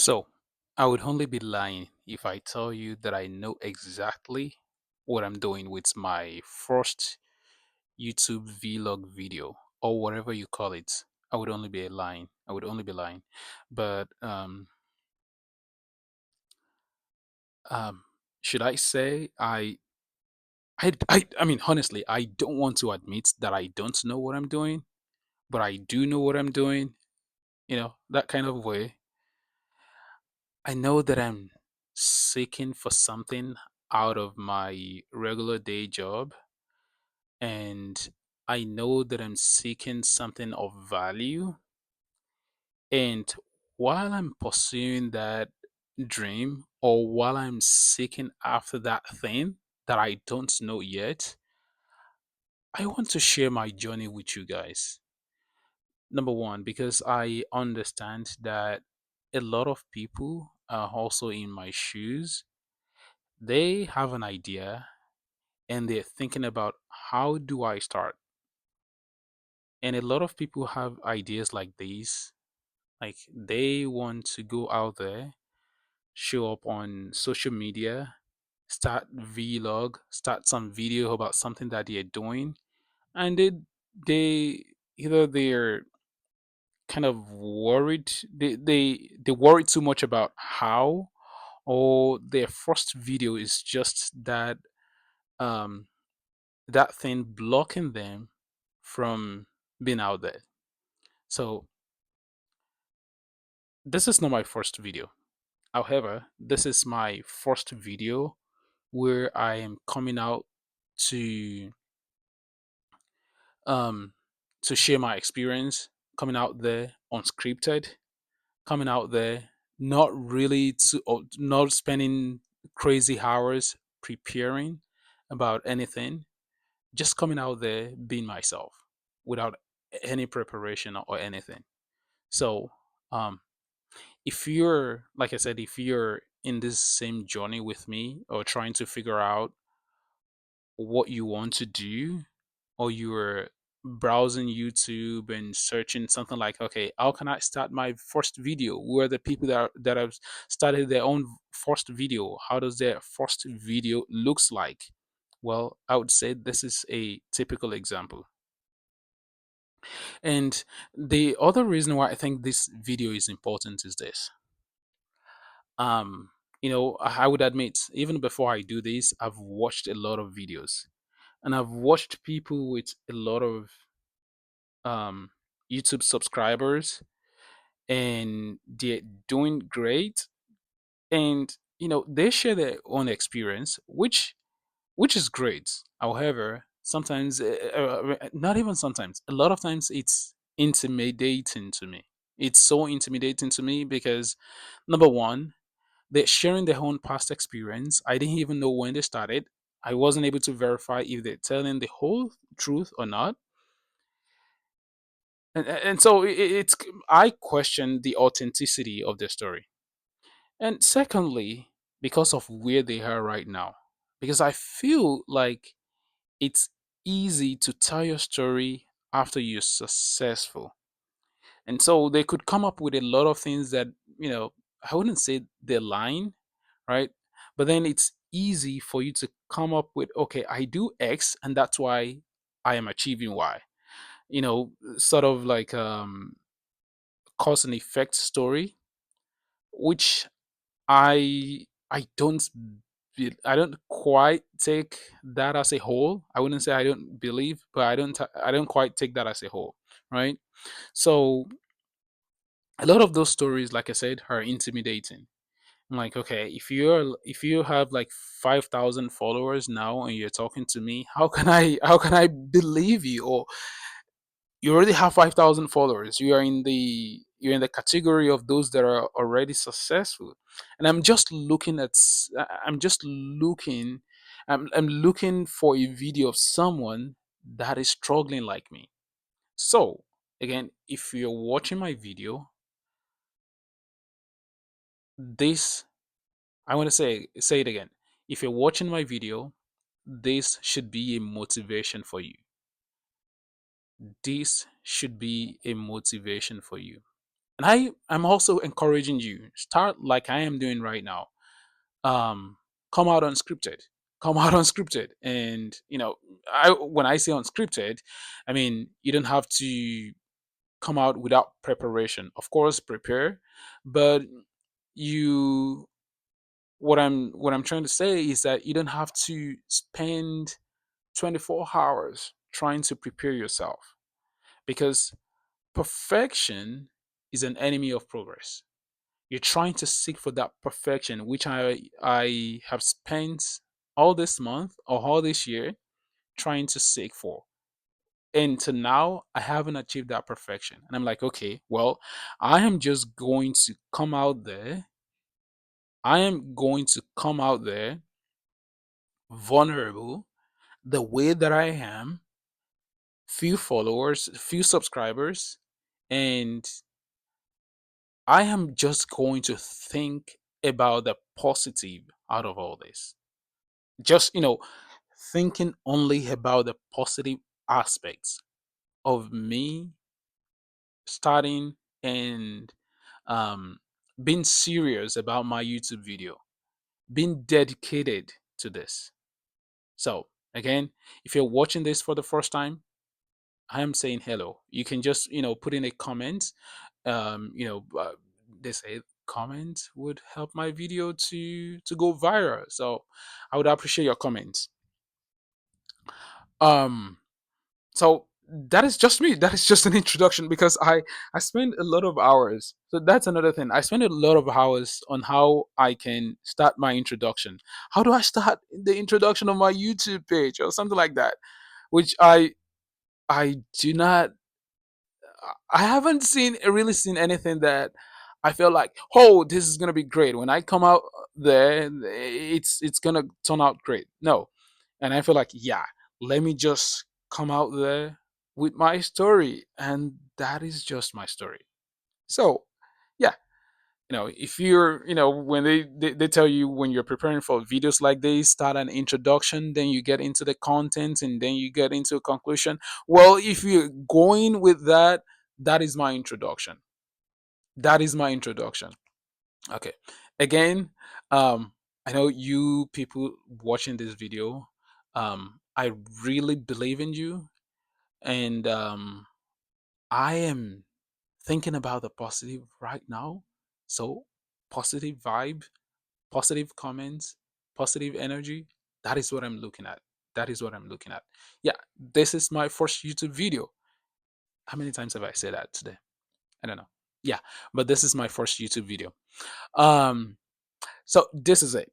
So, I would only be lying if I tell you that I know exactly what I'm doing with my first YouTube vlog video or whatever you call it. I would only be lying. I would only be lying. But um, should I say I mean honestly, I don't want to admit that I don't know what I'm doing, but I do know what I'm doing. That kind of way. I know that I'm seeking for something out of my regular day job, and I know that I'm seeking something of value. And while I'm pursuing that dream, or while I'm seeking after that thing that I don't know yet, I want to share my journey with you guys. Number one, because I understand that a lot of people are also in my shoes. They have an idea and they're thinking about how do I start? And a lot of people have ideas like these. Like they want to go out there, show up on social media, start vlog, start some video about something that they're doing, and they either they're kind of worried, they worry too much about how, or their first video is just um that thing blocking them from being out there. So this is not my first video. However, this is my first video where I am coming out to um share my experience, coming out there unscripted, coming out there not really to not spending crazy hours preparing about anything, just coming out there being myself without any preparation or anything. So, um, if you're, like I said, if you're in this same journey with me or trying to figure out what you want to do, or you're browsing YouTube and searching something like, okay, how can I start my first video? Who are the people that have started their own first video? How does their first video looks like? Well, I would say this is a typical example. And the other reason why I think this video is important is this. Um, I would admit, even before I do this, I've watched a lot of videos and I've watched people with a lot of um, YouTube subscribers and they're doing great. And, they share their own experience, which is great. However, sometimes, not even sometimes, a lot of times it's intimidating to me. It's so intimidating to me because, number one, they're sharing their own past experience. I didn't even know when they started. I wasn't able to verify if they're telling the whole truth or not. And so it's I question the authenticity of their story. And secondly, because of where they are right now, because I feel like it's easy to tell your story after you're successful. And so they could come up with a lot of things that, I wouldn't say they're lying, right? But then it's easy for you to come up with, okay, I do X and that's why I am achieving Y. Sort of like cause and effect story, which I don't quite take that as a whole. I wouldn't say I don't believe, but I don't quite take that as a whole, right? So a lot of those stories, like I said, are intimidating. I'm like, okay, if you have like 5,000 followers now and you're talking to me, how can I believe you? Or you already have 5,000 followers. You're in the category of those that are already successful. And I'm just looking I'm looking for a video of someone that is struggling like me. So, again, if you're watching my video, this I want to say it again. If you're watching my video, this should be a motivation for you. This should be a motivation for you. And I'm also encouraging you, start like I am doing right now. um Come out unscripted, come out unscripted. And I when I say unscripted, I mean you don't have to come out without preparation. Of course, prepare, but you what I'm trying to say is that you don't have to spend 24 hours trying to prepare yourself, because perfection is an enemy of progress. You're trying to seek for that perfection, which I have spent all this month or all this year trying to seek for. And to now, I haven't achieved that perfection. And I'm like, okay, well, I am just going to come out there. I am going to come out there vulnerable the way that I am, few followers, few subscribers, and I am just going to think about the positive out of all this. Just, thinking only about the positive aspects of me starting and um, being serious about my YouTube video, being dedicated to this. So, again, if you're watching this for the first time, I am saying hello. You can just, put in a comment. They say comments would help my video to go viral. So, I would appreciate your comments. Um, so that is just me. That is just an introduction, because I spend a lot of hours. So that's another thing. I spend a lot of hours on how I can start my introduction. How do I start the introduction of my YouTube page or something like that? Which I do not. I haven't really seen anything that I feel like, oh, this is gonna be great. When I come out there, it's gonna turn out great. No, and I feel like, yeah, let me just come out there with my story, and that is just my story. So, yeah, if you're, when they tell you when you're preparing for videos like this, start an introduction, then you get into the content, and then you get into a conclusion. Well, if you're going with that, that is my introduction. That is my introduction. Okay. Again, I know you people watching this video, I really believe in you, and I am thinking about the positive right now. So, positive vibe, positive comments, positive energy. That is what I'm looking at. That is what I'm looking at. Yeah, this is my first YouTube video. How many times have I said that today? I don't know. Yeah, but this is my first YouTube video. Um, so this is it.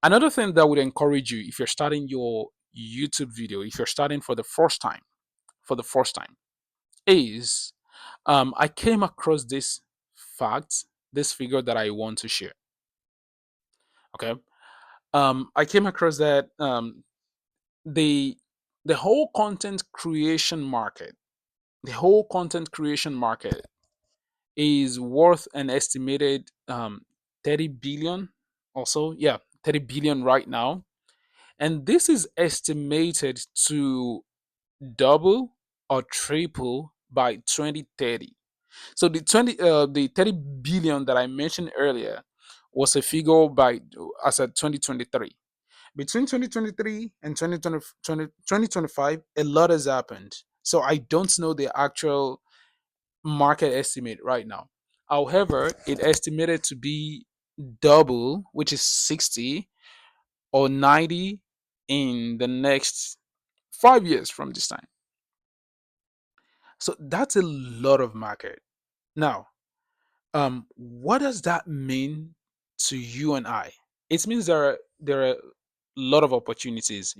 Another thing that would encourage you if you're starting your YouTube video, if you're starting for the first time, is I came across this fact, this figure that I want to share. Okay, I came across that the the whole content creation market, the whole content creation market is worth an estimated 30 billion. Also, yeah, 30 billion right now, and this is estimated to double or triple by 2030. So the 30 billion that I mentioned earlier was a figure by as at 2023. Between 2023 and 2025, a lot has happened. So I don't know the actual market estimate right now. However, it estimated to be double, which is 60 or 90 in the next 5 years from this time. So that's a lot of market. Now, what does that mean to you and I? It means there are a lot of opportunities,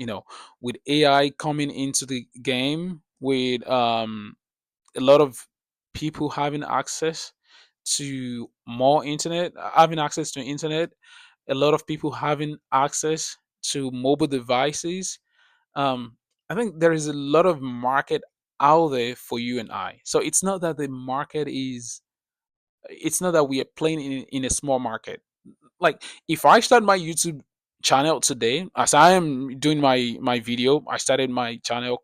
with AI coming into the game, with a lot of people having access to more internet, having access to internet, a lot of people having access to mobile devices. um I think there is a lot of market out there for you and I. So it's not that we are playing in a small market. Like, if I start my YouTube channel today, as I am doing my video, I started my channel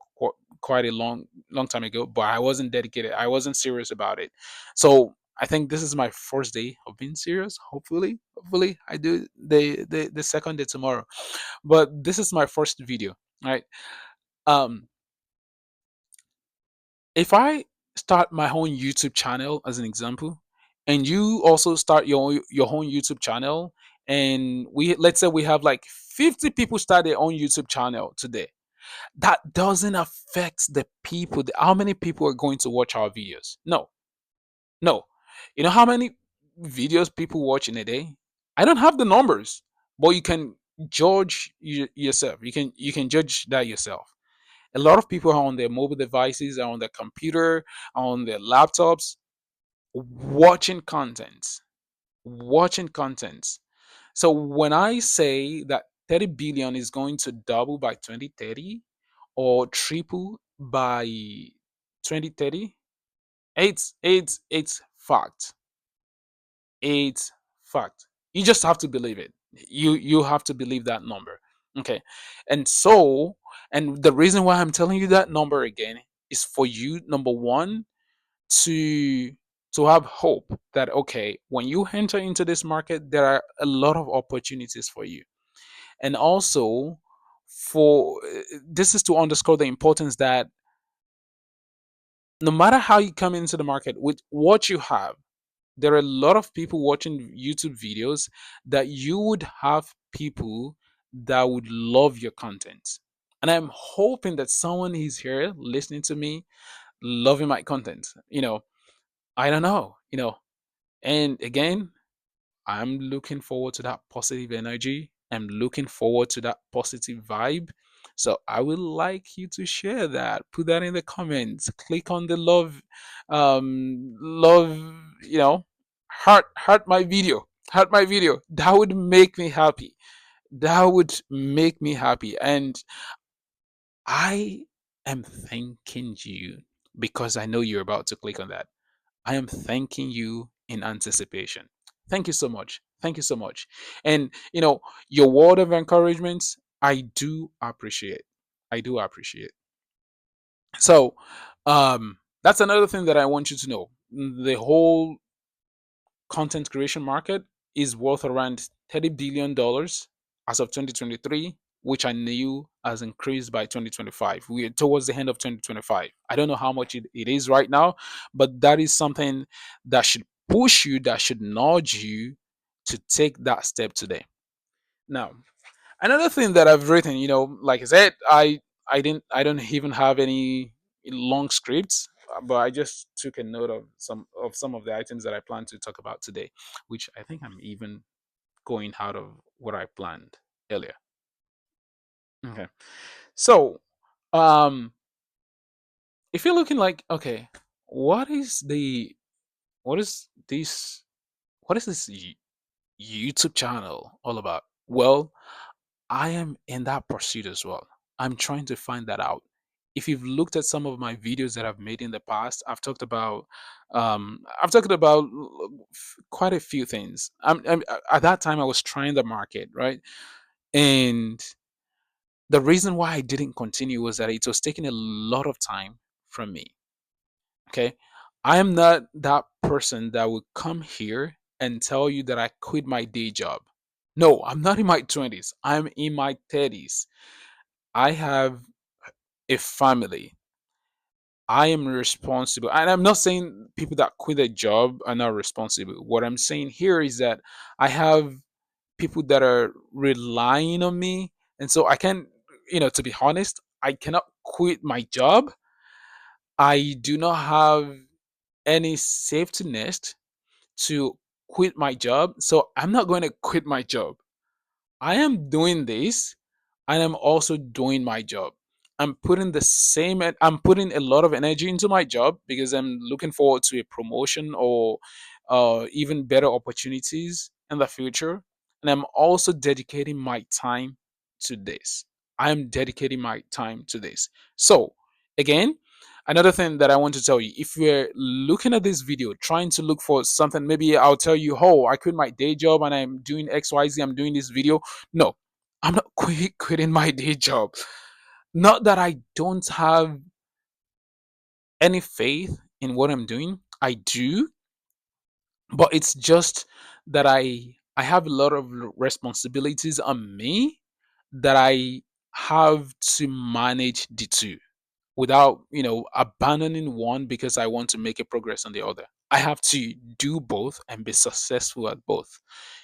quite a long time ago, but I wasn't dedicated, I wasn't serious about it. So I think this is my first day of being serious. Hopefully I do the second day tomorrow. But this is my first video, right? Um, if I start my own YouTube channel as an example, and you also start your own YouTube channel, and we let's say we have like 50 people start their own YouTube channel today, that doesn't affect the people, how many people are going to watch our videos. No, no. You know how many videos people watch in a day? I don't have the numbers, but you can judge yourself. You can judge that yourself. A lot of people are on their mobile devices, are on their computer, are on their laptops, watching content, watching content. So when I say that 30 billion is going to double by 2030 or triple by 2030, it's fact. It's fact. You just have to believe it. You have to believe that number. Okay. And so, and the reason why I'm telling you that number again is for you, number one, to have hope that okay, when you enter into this market, there are a lot of opportunities for you. And also for this is to underscore the importance that no matter how you come into the market with what you have, there are a lot of people watching YouTube videos that you would have people that would love your content. And I'm hoping that someone is here listening to me, loving my content. I don't know, And again, I'm looking forward to that positive energy. I'm looking forward to that positive vibe. So I would like you to share that. Put that in the comments. Click on the love, you know, heart my video. Heart my video. That would make me happy. That would make me happy. And I am thanking you because I know you're about to click on that. I am thanking you in anticipation. Thank you so much. Thank you so much. And your word of encouragement, I do appreciate. I do appreciate. So, that's another thing that I want you to know. The whole content creation market is worth around $30 billion as of 2023, which I knew has increased by 2025. We are towards the end of 2025. I don't know how much it is right now, but that is something that should push you, that should nudge you to take that step today. Now, another thing that I've written, like I said, I don't even have any long scripts, but I just took a note of some of the items that I plan to talk about today, which I think I'm even going out of what I planned earlier. Okay. So, um if you're looking like, okay, what is the what is this what is this YouTube channel all about? Well, I am in that pursuit as well. I'm trying to find that out. If you've looked at some of my videos that I've made in the past, I've talked about quite a few things. At that time, I was trying the market, right? And the reason why I didn't continue was that it was taking a lot of time from me. Okay, I am not that person that would come here and tell you that I quit my day job. No, I'm not in my 20s. I'm in my 30s. I have a family. I am responsible. And I'm not saying people that quit a job are not responsible. What I'm saying here is that I have people that are relying on me. And so I can, to be honest, I cannot quit my job. I do not have any safety nest to quit my job. So I'm not going to quit my job. I am doing this and I'm also doing my job. I'm putting a lot of energy into my job because I'm looking forward to a promotion or even better opportunities in the future. And I'm also dedicating my time to this. I'm dedicating my time to this. So, again, another thing that I want to tell you, if you're looking at this video trying to look for something, maybe I'll tell you, oh, I quit my day job and I'm doing XYZ, I'm doing this video. No, I'm not quitting my day job. Not that I don't have any faith in what I'm doing. I do, but it's just that I have a lot of responsibilities on me that I have to manage the two without, abandoning one because I want to make a progress on the other. I have to do both and be successful at both.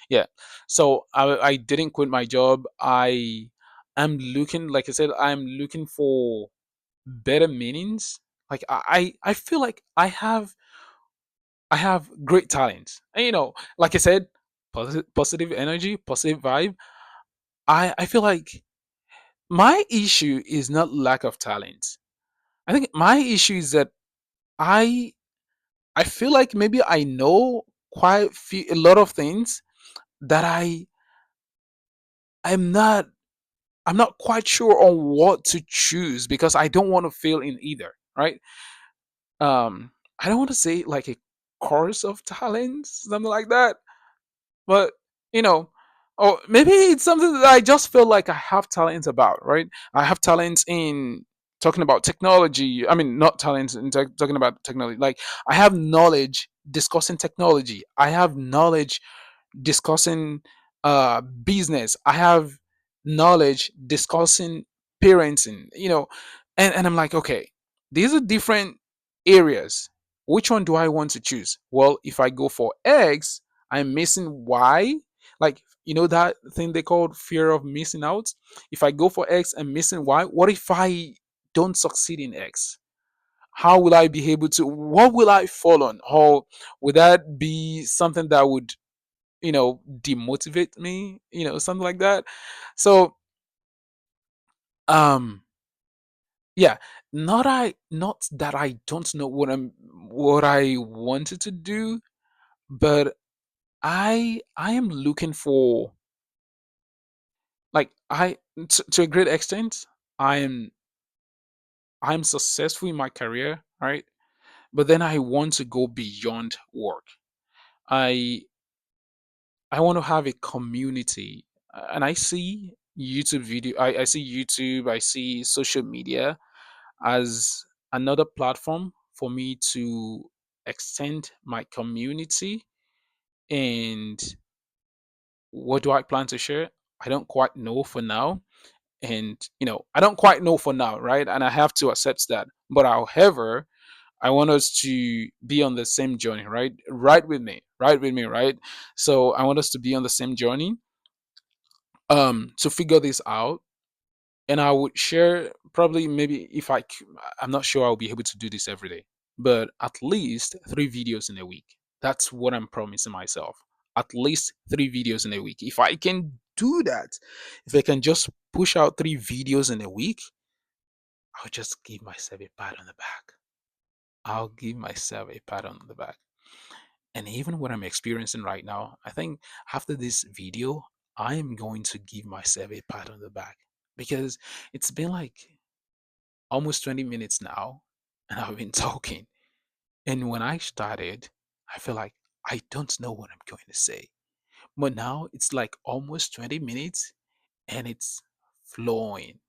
Yeah. So I didn't quit my job. I am looking, like I said, I'm looking for better meanings. Like I feel like I have great talent. And like I said, positive energy, positive vibe. I feel like my issue is not lack of talent. I think my issue is that I I feel like maybe I know a lot of things that I'm not I'm not quite sure on what to choose because I don't want to fail in either, right? I don't want to say like a course of talents, something like that, but you know, or maybe it's something that I just feel like I have talents about, right? I have talents in talking about technology. I mean, not talents in talking about technology. Like I have knowledge discussing technology. I have knowledge discussing business. I have knowledge discussing parenting, and I'm like, okay, these are different areas. Which one do I want to choose? Well, if I go for X, I'm missing Y. Like, that thing they called fear of missing out? If I go for X and missing Y, what if I don't succeed in X? How will I be able to, what will I fall on? Or would that be something that would demotivate me, something like that. So, um, yeah, not that I don't know what I wanted to do, but I am looking for, like, to a great extent, I am I'm successful in my career, right? But then I want to go beyond work. I I want to have a community, and I see I see YouTube, I see social media as another platform for me to extend my community. And what do I plan to share? I don't quite know for now. And, I don't quite know for now, right? And I have to accept that. But however, I want us to be on the same journey, right? Right with me, right? So I want us to be on the same journey, to figure this out. And I would share, probably, maybe, I'm not sure I'll be able to do this every day, but at least 3 videos in a week. That's what I'm promising myself. At least 3 videos in a week. If I can do that, if I can just push out 3 videos in a week, I'll just give myself a pat on the back. I'll give myself a pat on the back. And even what I'm experiencing right now, I think after this video, I am going to give myself a pat on the back because it's been like almost 20 minutes now and I've been talking. And when I started, I feel like I don't know what I'm going to say. But now it's like almost 20 minutes and it's flowing.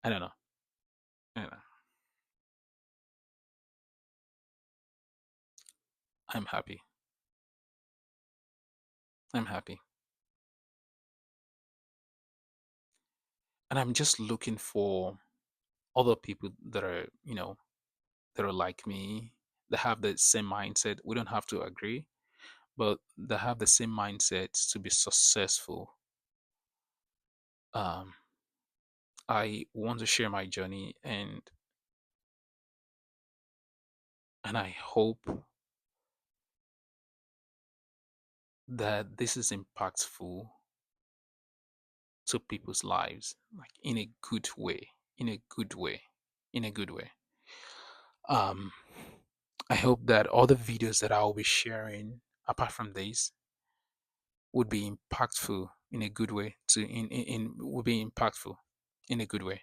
I don't know. I don't know. I'm happy. I'm happy. And I'm just looking for other people that are like me, that have the same mindset. We don't have to agree, but that have the same mindset to be successful. Um, I want to share my journey, and I hope that this is impactful to people's lives, like in a good way, in a good way, in a good way. Um, I hope that all the videos that I will be sharing, apart from this, would be impactful in a good way. Would be impactful in a good way.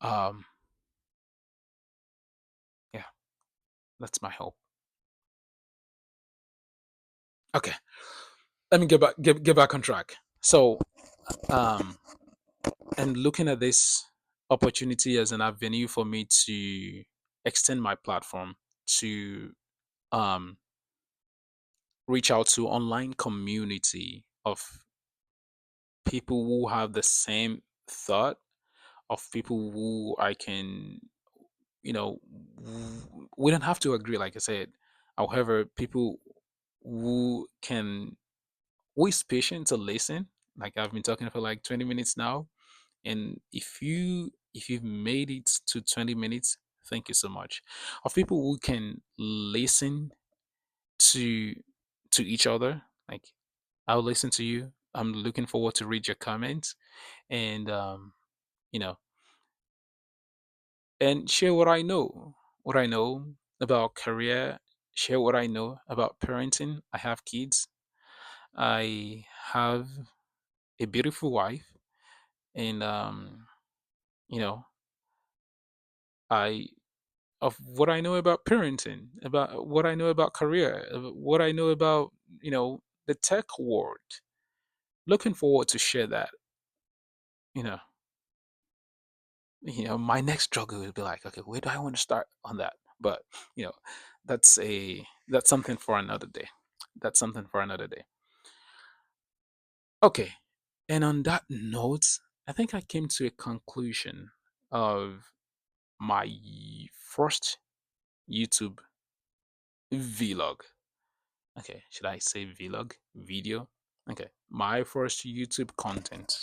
Um, yeah, that's my hope. Okay, let me get back on track. So, um, and looking at this opportunity as an avenue for me to extend my platform. to um reach out to online community of people who have the same thought, of people who I can, we don't have to agree, like I said. However, people who can, who is patient to listen. Like I've been talking for like 20 minutes now. And if you've made it to 20 minutes, thank you so much. Of people who can listen to each other. Like I'll listen to you. I'm looking forward to read your comments and you know, and share what I know about career, share what I know about parenting. I have kids. I have a beautiful wife, and you know, I of what I know about parenting, about what I know about career, what I know about, the tech world. Looking forward to share that. You know, my next struggle will be like, okay, where do I want to start on that? But you know, that's something for another day. That's something for another day. Okay. And on that note, I think I came to a conclusion of my first YouTube vlog. Okay, should I say vlog? Video? Okay, my first YouTube content.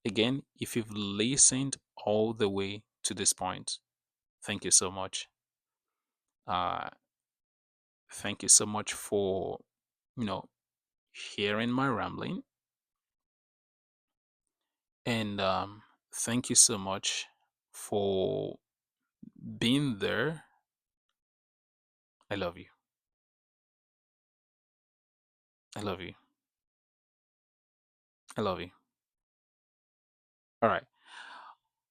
Again, if you've listened all the way to this point, thank you so much. Uh, thank you so much for, you know, hearing my rambling. And thank you so much for being there. I love you. I love you. I love you. All right.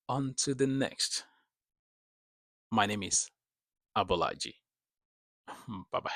On to the next. My name is Abolaji. Bye bye.